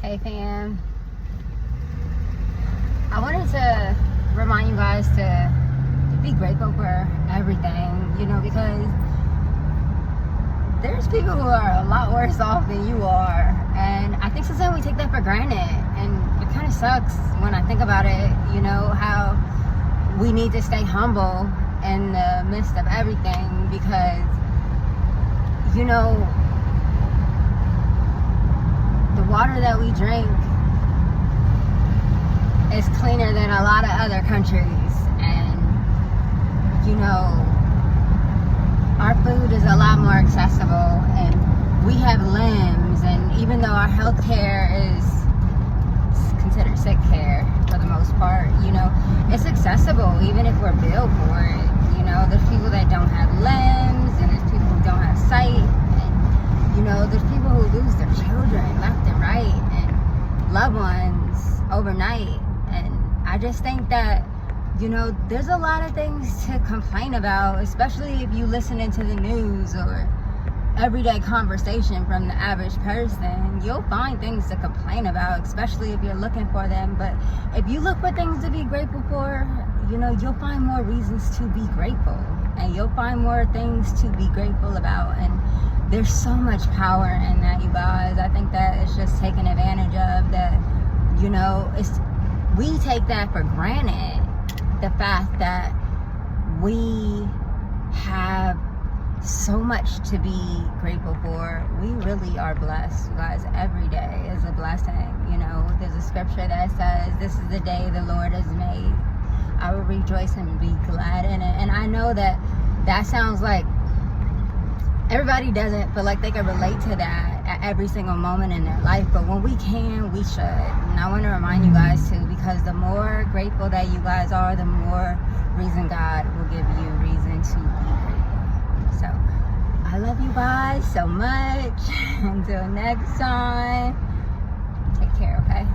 Hey fam, I wanted to remind you guys to be grateful for everything, because there's people who are a lot worse off than you are, and I think sometimes we take that for granted, and it kind of sucks when I think about it, how we need to stay humble in the midst of everything, because the water that we drink is cleaner than a lot of other countries, and our food is a lot more accessible, and we have limbs, and even though our health care is considered sick care for the most part, it's accessible even if we're billed for it. There's people that don't have limbs, and there's people who don't have sight, and there's people who lose their children left and right and loved ones overnight. And I just think that there's a lot of things to complain about, especially if you listen into the news or everyday conversation from the average person. You'll find things to complain about, especially if you're looking for them. But if you look for things to be grateful for, you'll find more reasons to be grateful, and you'll find more things to be grateful about. And there's so much power in that, you guys. I think that it's just taken advantage of, that we take that for granted, the fact that we have so much to be grateful for. We really are blessed, you guys. Every day is a blessing. There's a scripture that says, "This is the day the Lord has made. I will rejoice and be glad in it." And I know that sounds like everybody doesn't feel like they can relate to that at every single moment in their life, but when we can, we should. And I want to remind you guys too, because the more grateful that you guys are, the more reason God will give you reason to be grateful. So I love you guys so much. Until next time, take care, okay?